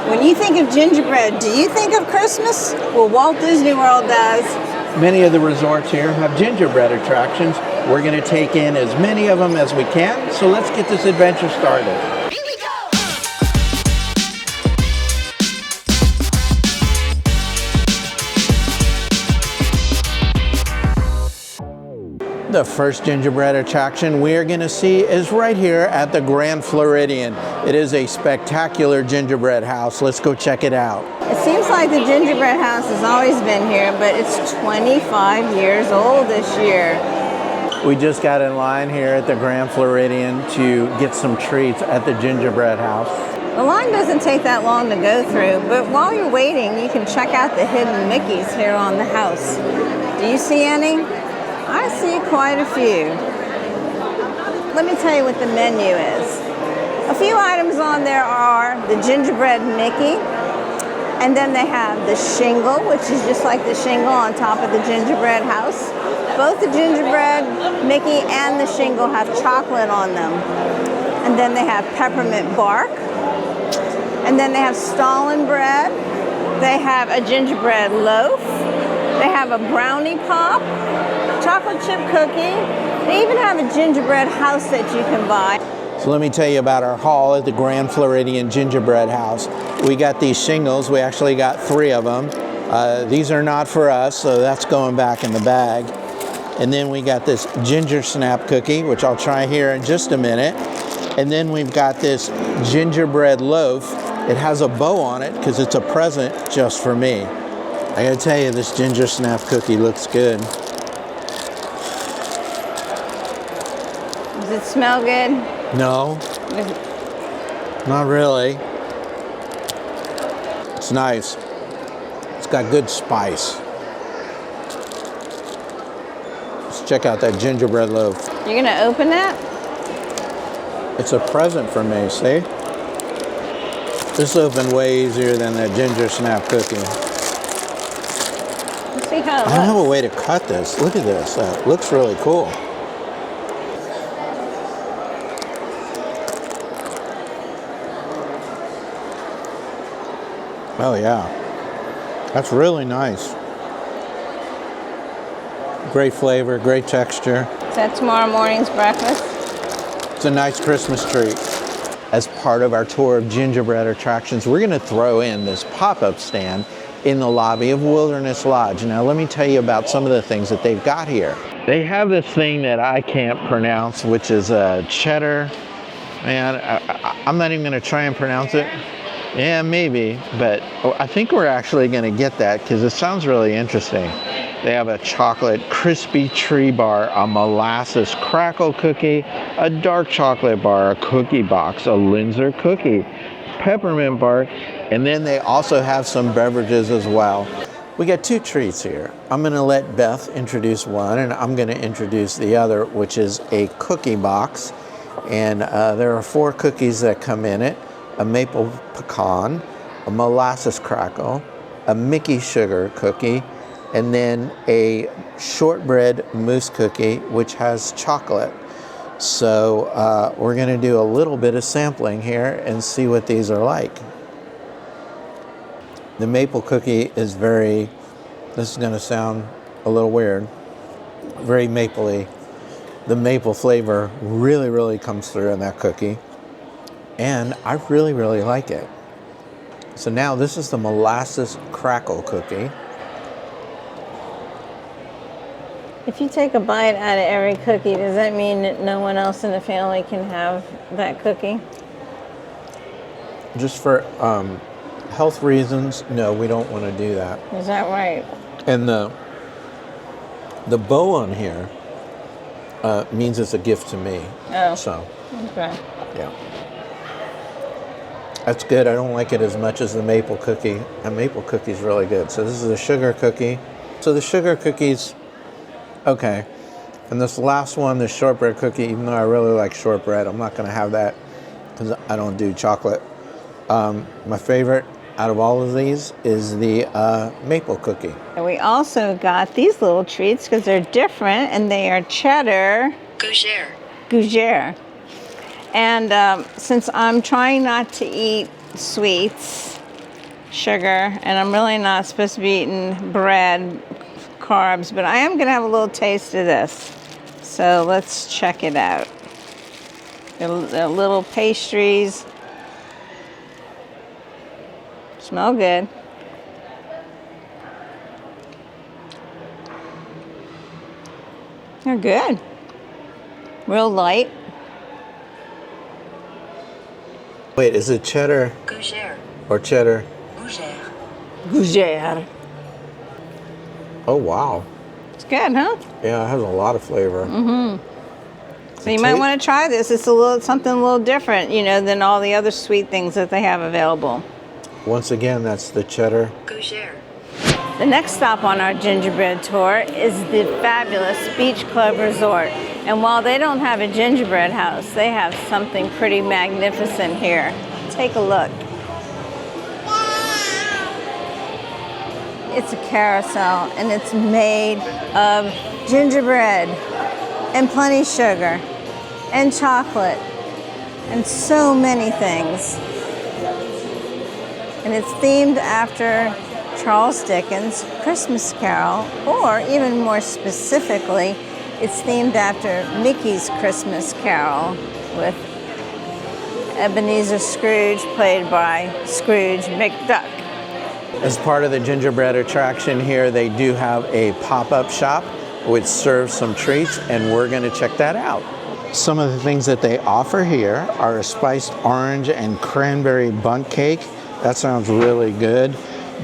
When you think of gingerbread, do you think of Christmas? Well, Walt Disney World does. Many of the resorts here have gingerbread attractions. We're going to take in as many of them as we can, so let's get this adventure started. The first gingerbread attraction we are going to see is right here at the Grand Floridian. It is a spectacular gingerbread house. Let's go check it out. It seems like the gingerbread house has always been here, but it's 25 years old this year. We just got in line here at the Grand Floridian to get some treats at the gingerbread house. The line doesn't take that long to go through, but while you're waiting, you can check out the hidden Mickeys here on the house. Do you see any? I see quite a few. Let me tell you what the menu is. A few items on there are the gingerbread Mickey, and then they have the shingle, which is just like the shingle on top of the gingerbread house. Both the gingerbread Mickey and the shingle have chocolate on them. And then they have peppermint bark. And then they have Stalin bread. They have a gingerbread loaf. They have a brownie pop, chocolate chip cookie. They even have a gingerbread house that you can buy. So let me tell you about our haul at the Grand Floridian Gingerbread House. We got these shingles. We actually got 3 of them. These are not for us, so that's going back in the bag. And then we got this ginger snap cookie, which I'll try here in just a minute. And then we've got this gingerbread loaf. It has a bow on it because it's a present just for me. I gotta tell you, this ginger snap cookie looks good. Does it smell good? No, not really. It's nice. It's got good spice. Let's check out that gingerbread loaf. You're gonna open that? It's a present for me, see? This opened way easier than that ginger snap cookie. Let's see how it looks. I don't have a way to cut this. Look at this. It looks really cool. Oh yeah, that's really nice. Great flavor, great texture. Is that tomorrow morning's breakfast? It's a nice Christmas treat. As part of our tour of gingerbread attractions, we're going to throw in this pop-up stand in the lobby of Wilderness Lodge. Now let me tell you about some of the things that they've got here. They have this thing that I can't pronounce, which is a cheddar. Man, I'm not even going to try and pronounce it. Yeah, maybe, but I think we're actually going to get that because it sounds really interesting. They have a chocolate crispy tree bar, a molasses crackle cookie, a dark chocolate bar, a cookie box, a Linzer cookie, peppermint bark, and then they also have some beverages as well. We got 2 treats here. I'm going to let Beth introduce one, and I'm going to introduce the other, which is a cookie box. And there are 4 cookies that come in it. A maple pecan, a molasses crackle, a Mickey sugar cookie, and then a shortbread mousse cookie, which has chocolate. So we're going to do a little bit of sampling here and see what these are like. The maple cookie is this is going to sound a little weird, very mapley. The maple flavor really, really comes through in that cookie. And I really, really like it. So now this is the molasses crackle cookie. If you take a bite out of every cookie, does that mean that no one else in the family can have that cookie? Just for health reasons, no, we don't want to do that. Is that right? And the bow on here means it's a gift to me. Oh. So, okay. Yeah. That's good. I don't like it as much as the maple cookie. The maple cookie's really good. So this is a sugar cookie. So the sugar cookie's okay. And this last one, the shortbread cookie, even though I really like shortbread, I'm not going to have that because I don't do chocolate. My favorite out of all of these is the maple cookie. And we also got these little treats because they're different, and they are cheddar gougere. And since I'm trying not to eat sweets, sugar, and I'm really not supposed to be eating bread, carbs, but I am going to have a little taste of this. So let's check it out. They're little pastries. Smell good. They're good. Real light. Wait, is it cheddar? Gougère. Or cheddar? Gougère. Gougère. Oh, wow. It's good, huh? Yeah, it has a lot of flavor. So you might want to try this. It's something a little different, you know, than all the other sweet things that they have available. Once again, that's the cheddar. Gougère. The next stop on our gingerbread tour is the fabulous Beach Club Resort. And while they don't have a gingerbread house, they have something pretty magnificent here. Take a look. It's a carousel, and it's made of gingerbread and plenty sugar and chocolate and so many things. And it's themed after Charles Dickens' Christmas Carol, or even more specifically, it's themed after Mickey's Christmas Carol with Ebenezer Scrooge, played by Scrooge McDuck. As part of the gingerbread attraction here, they do have a pop-up shop which serves some treats, and we're going to check that out. Some of the things that they offer here are a spiced orange and cranberry bundt cake. That sounds really good.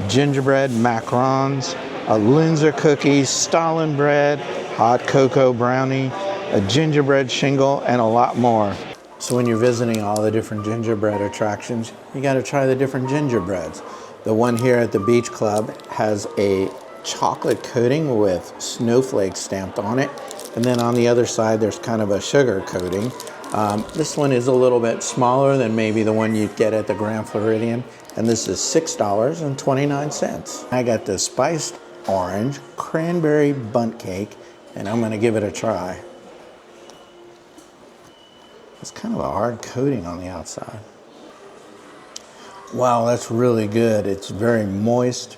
Gingerbread macarons, a Linzer cookie, Stalin bread, hot cocoa brownie, a gingerbread shingle, and a lot more. So when you're visiting all the different gingerbread attractions, you got to try the different gingerbreads. The one here at the Beach Club has a chocolate coating with snowflakes stamped on it. And then on the other side, there's kind of a sugar coating. This one is a little bit smaller than maybe the one you'd get at the Grand Floridian. And this is $6.29. I got the spiced orange cranberry bundt cake, and I'm gonna give it a try. It's kind of a hard coating on the outside. Wow, that's really good. It's very moist.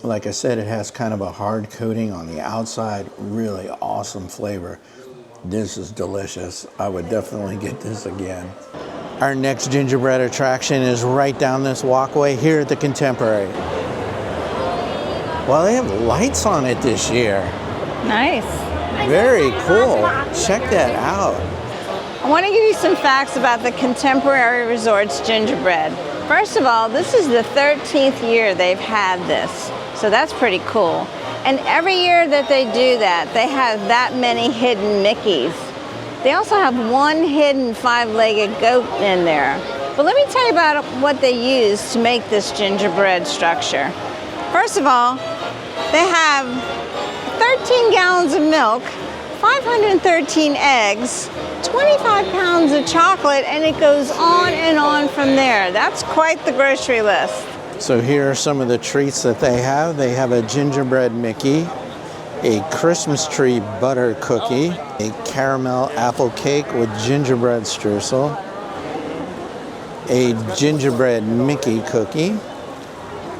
Like I said, it has kind of a hard coating on the outside. Really awesome flavor. This is delicious. I would definitely get this again. Our next gingerbread attraction is right down this walkway here at the Contemporary. Well, they have lights on it this year. Nice. Very cool. Check that out. I want to give you some facts about the Contemporary Resort's gingerbread. First of all, this is the 13th year they've had this, so that's pretty cool. And every year that they do that, they have that many hidden Mickeys. They also have one hidden 5-legged goat in there. But let me tell you about what they use to make this gingerbread structure. First of all, they have 13 gallons of milk, 513 eggs, 25 pounds of chocolate, and it goes on from there. That's quite the grocery list. So here are some of the treats that they have. They have a gingerbread Mickey, a Christmas tree butter cookie, a caramel apple cake with gingerbread streusel, a gingerbread Mickey cookie,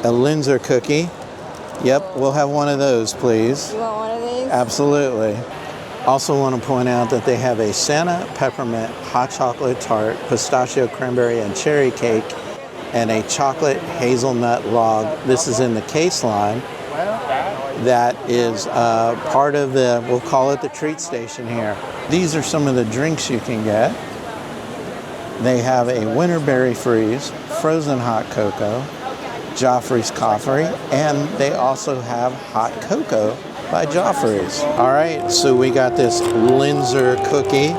a Linzer cookie. Yep, we'll have one of those, please. You want one of these? Absolutely. Also want to point out that they have a Santa peppermint hot chocolate tart, pistachio cranberry and cherry cake, and a chocolate hazelnut log. This is in the case line. That is part of the, we'll call it the treat station here. These are some of the drinks you can get. They have a Winterberry Freeze, frozen hot cocoa, Joffrey's Coffee, and they also have hot cocoa by Joffrey's. All right, so we got this Linzer cookie.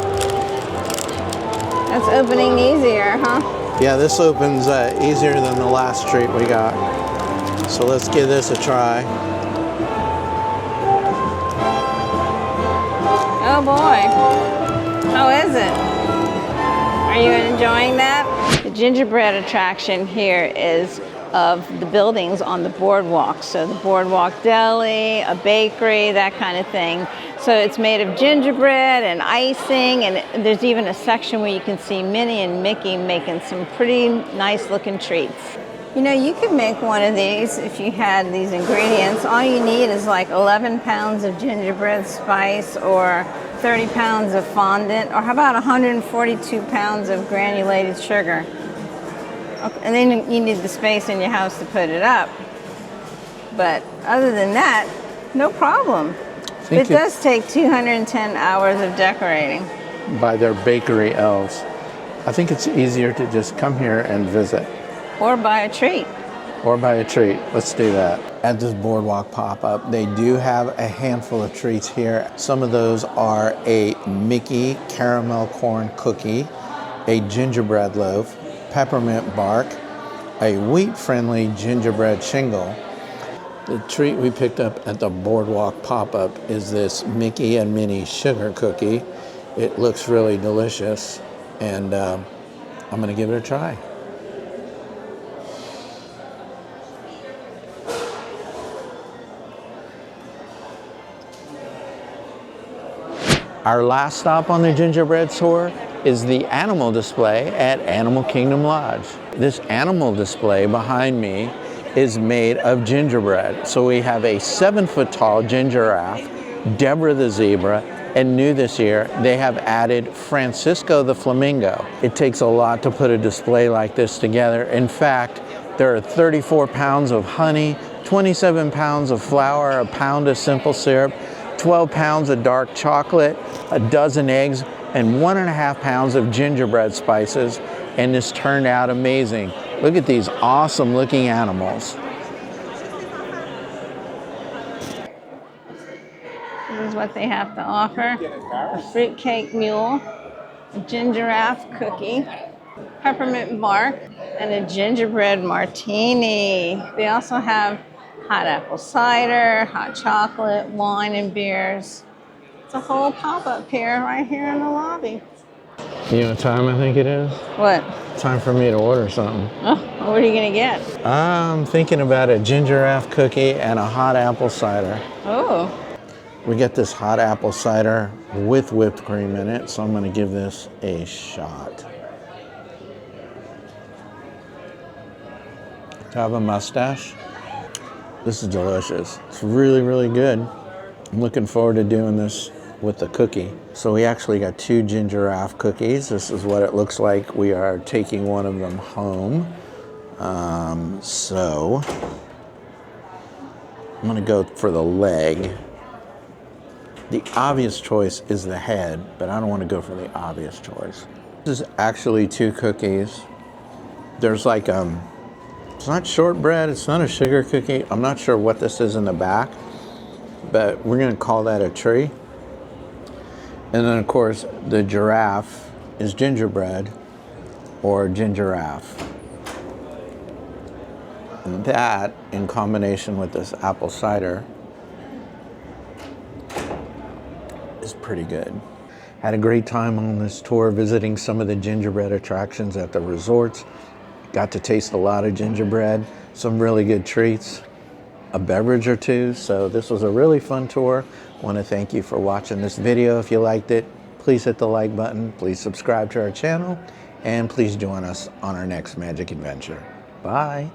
That's opening easier, huh? Yeah, this opens easier than the last treat we got. So let's give this a try. Oh boy, how is it? Are you enjoying that? The gingerbread attraction here is of the buildings on the boardwalk. So the Boardwalk Deli, a bakery, that kind of thing. So it's made of gingerbread and icing, and there's even a section where you can see Minnie and Mickey making some pretty nice looking treats. You know, you could make one of these if you had these ingredients. All you need is like 11 pounds of gingerbread spice or 30 pounds of fondant, or how about 142 pounds of granulated sugar? Okay, and then you need the space in your house to put it up. But other than that, no problem. It does take 210 hours of decorating. By their bakery elves. I think it's easier to just come here and visit. Or buy a treat. Or buy a treat. Let's do that. At this Boardwalk pop-up, they do have a handful of treats here. Some of those are a Mickey caramel corn cookie, a gingerbread loaf, peppermint bark, a wheat-friendly gingerbread shingle. The treat we picked up at the Boardwalk pop-up is this Mickey and Minnie sugar cookie. It looks really delicious, and I'm gonna give it a try. Our last stop on the gingerbread tour is the animal display at Animal Kingdom Lodge. This animal display behind me is made of gingerbread. So we have a 7-foot tall ginger giraffe, Deborah the zebra, and new this year, they have added Francisco the flamingo. It takes a lot to put a display like this together. In fact, there are 34 pounds of honey, 27 pounds of flour, a pound of simple syrup, 12 pounds of dark chocolate, a dozen eggs, and 1.5 pounds of gingerbread spices, and this turned out amazing. Look at these awesome looking animals. This is what they have to offer. A fruitcake mule, a ginger giraffe cookie, peppermint bark, and a gingerbread martini. They also have hot apple cider, hot chocolate, wine, and beers. It's a whole pop-up here, right here in the lobby. You know what time I think it is? What? Time for me to order something. Oh, what are you gonna get? I'm thinking about a ginger giraffe cookie and a hot apple cider. Oh. We get this hot apple cider with whipped cream in it, so I'm gonna give this a shot. Do I have a mustache? This is delicious. It's really, really good. I'm looking forward to doing this with the cookie. So we actually got 2 ginger giraffe cookies. This is what it looks like. We are taking one of them home. So I'm gonna go for the leg. The obvious choice is the head, but I don't want to go for the obvious choice. This is actually 2 cookies. There's like, it's not shortbread, it's not a sugar cookie. I'm not sure what this is in the back, but we're gonna call that a tree. And then of course, the giraffe is gingerbread or ginger giraffe. And that, in combination with this apple cider, is pretty good. Had a great time on this tour visiting some of the gingerbread attractions at the resorts. Got to taste a lot of gingerbread, some really good treats, a beverage or two. So this was a really fun tour. I want to thank you for watching this video. If you liked it, please hit the like button, please subscribe to our channel, and please join us on our next magic adventure. Bye.